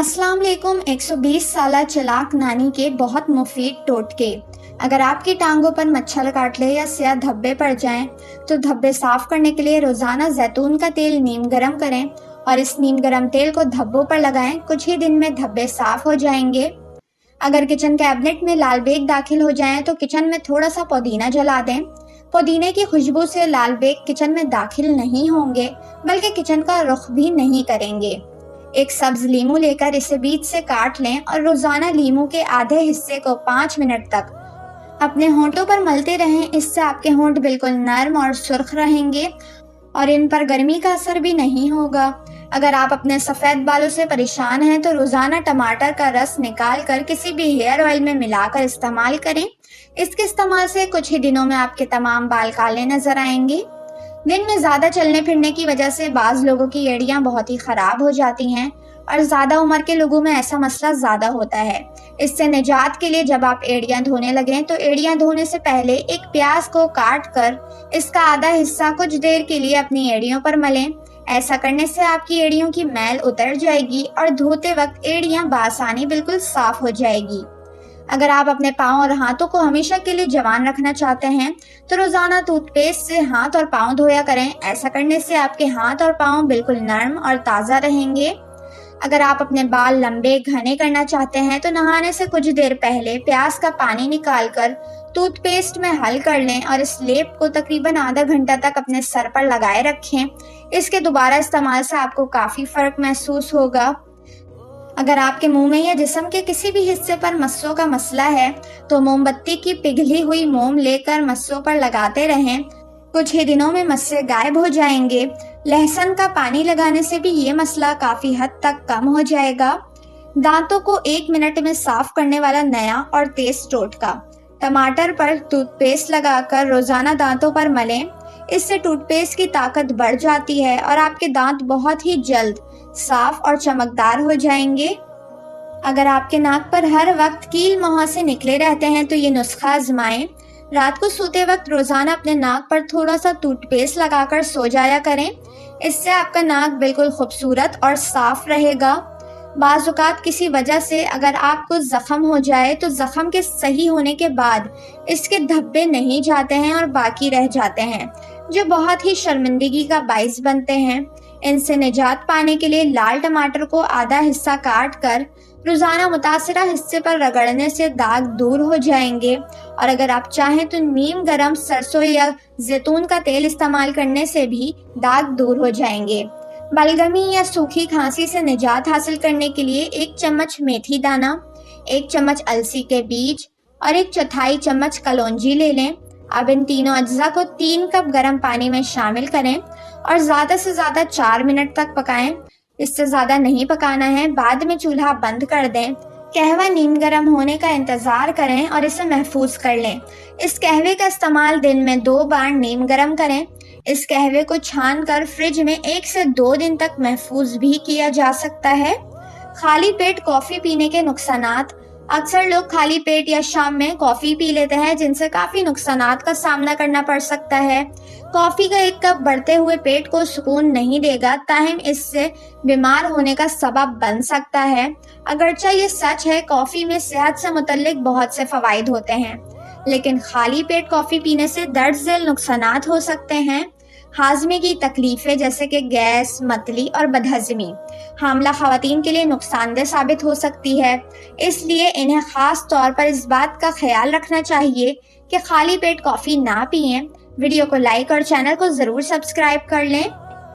अस्सलाम वालेकुम। 120 साला चलाक नानी के बहुत मुफीद टोटके। अगर आपकी टांगों पर मच्छर काट ले या स्याह धब्बे पड़ जाएं, तो धब्बे साफ करने के लिए रोज़ाना जैतून का तेल नीम गरम करें और इस नीम गरम तेल को धब्बों पर लगाएं। कुछ ही दिन में धब्बे साफ हो जाएंगे। अगर किचन कैबिनेट में लाल बेग दाखिल हो जाएं, तो किचन में थोड़ा सा पुदीना जला दें। पुदीने की खुशबू से लाल बेग किचन में दाखिल नहीं होंगे, बल्कि किचन का रुख भी नहीं करेंगे। एक सब्ज लीमू लेकर इसे बीच से काट लें और रोजाना लीमू के आधे हिस्से को 5 मिनट तक अपने होंठों पर मलते रहें। इससे आपके होंठ बिल्कुल नरम और सुर्ख रहेंगे और इन पर गर्मी का असर भी नहीं होगा। अगर आप अपने सफ़ेद बालों से परेशान हैं, तो रोजाना टमाटर का रस निकाल कर किसी भी हेयर ऑयल में मिलाकर इस्तेमाल करें। इसके इस्तेमाल से कुछ ही दिनों में आपके तमाम बाल काले नजर आएंगे। दिन में ज़्यादा चलने फिरने की वजह से बाज़ लोगों की एड़ियाँ बहुत ही ख़राब हो जाती हैं और ज़्यादा उम्र के लोगों में ऐसा मसला ज़्यादा होता है। इससे निजात के लिए जब आप एड़ियाँ धोने लगें, तो एड़ियाँ धोने से पहले एक प्याज को काट कर इसका आधा हिस्सा कुछ देर के लिए अपनी एड़ियों पर मलें। ऐसा करने से आपकी एड़ियों की मैल उतर जाएगी और धोते वक्त एड़ियाँ बासानी बिल्कुल साफ़ हो जाएगी। अगर आप अपने पाँव और हाथों को हमेशा के लिए जवान रखना चाहते हैं, तो रोजाना टूथपेस्ट से हाथ और पाँव धोया करें। ऐसा करने से आपके हाथ और पाँव बिल्कुल नरम और ताज़ा रहेंगे। अगर आप अपने बाल लंबे घने करना चाहते हैं, तो नहाने से कुछ देर पहले प्याज का पानी निकालकर टूथपेस्ट में हल कर लें और इस लेप को तकरीबन आधा घंटा तक अपने सर पर लगाए रखें। इसके दोबारा इस्तेमाल से आपको काफ़ी फ़र्क महसूस होगा। अगर आपके मुंह में या जिस्म के किसी भी हिस्से पर मस्सों का मसला है, तो मोमबत्ती की पिघली हुई मोम लेकर मस्सों पर लगाते रहें। कुछ ही दिनों में मस्से गायब हो जाएंगे। लहसुन का पानी लगाने से भी ये मसला काफ़ी हद तक कम हो जाएगा। दांतों को 1 मिनट में साफ करने वाला नया और तेज टोटका। टमाटर पर टूथपेस्ट लगाकर रोजाना दांतों पर मलें। इससे टूथपेस्ट की ताकत बढ़ जाती है और आपके दांत बहुत ही जल्द साफ और चमकदार हो जाएंगे। अगर आपके नाक पर हर वक्त कील मुहासे निकले रहते हैं, तो ये नुस्खा आजमाएं। रात को सोते वक्त रोजाना अपने नाक पर थोड़ा सा टूथपेस्ट लगाकर सो जाया करें। इससे आपका नाक बिल्कुल खूबसूरत और साफ रहेगा। बाज़ औक़ात किसी वजह से अगर आपको ज़ख़म हो जाए, तो ज़ख़म के सही होने के बाद इसके धब्बे नहीं जाते हैं और बाकी रह जाते हैं, जो बहुत ही शर्मिंदगी का बाइस बनते हैं। इनसे निजात पाने के लिए लाल टमाटर को आधा हिस्सा काट कर रोजाना मुतासिरा हिस्से पर रगड़ने से दाग दूर हो जाएंगे। और अगर आप चाहें, तो नीम गरम सरसों या जैतून का तेल इस्तेमाल करने से भी दाग दूर हो जाएंगे। बलगमी या सूखी खांसी से निजात हासिल करने के लिए 1 चम्मच मेथी दाना, 1 चम्मच अलसी के बीज और 1/4 चम्मच कलौंजी ले लें। अब इन तीनों अज्जा को 3 कप गर्म पानी में शामिल करें और ज़्यादा से ज़्यादा 4 मिनट तक पकाएं। इससे ज़्यादा नहीं पकाना है। बाद में चूल्हा बंद कर दें। कहवा नीम गर्म होने का इंतज़ार करें और इसे महफूज कर लें। इस कहवे का इस्तेमाल दिन में 2 बार नीम गर्म करें। इस कहवे को छान कर फ्रिज में 1 से 2 दिन तक महफूज भी किया जा सकता है। खाली पेट कॉफ़ी पीने के नुकसानात। अक्सर लोग खाली पेट या शाम में कॉफ़ी पी लेते हैं, जिनसे काफ़ी नुकसानात का सामना करना पड़ सकता है। कॉफ़ी का 1 कप बढ़ते हुए पेट को सुकून नहीं देगा, ताहम इससे बीमार होने का सबब बन सकता है। अगरचे ये सच है, कॉफ़ी में सेहत से मुतल्लिक बहुत से फ़वाइद होते हैं, लेकिन खाली पेट कॉफ़ी पीने से दर्ज झेल नुकसानात हो सकते हैं। हाजमे की तकलीफ़ें जैसे कि गैस, मतली और बदहज़मी हामला ख़वातीन के लिए नुकसानदेह साबित हो सकती है। इसलिए इन्हें ख़ास तौर पर इस बात का ख्याल रखना चाहिए कि खाली पेट कॉफ़ी ना पिएं। वीडियो को लाइक और चैनल को ज़रूर सब्सक्राइब कर लें।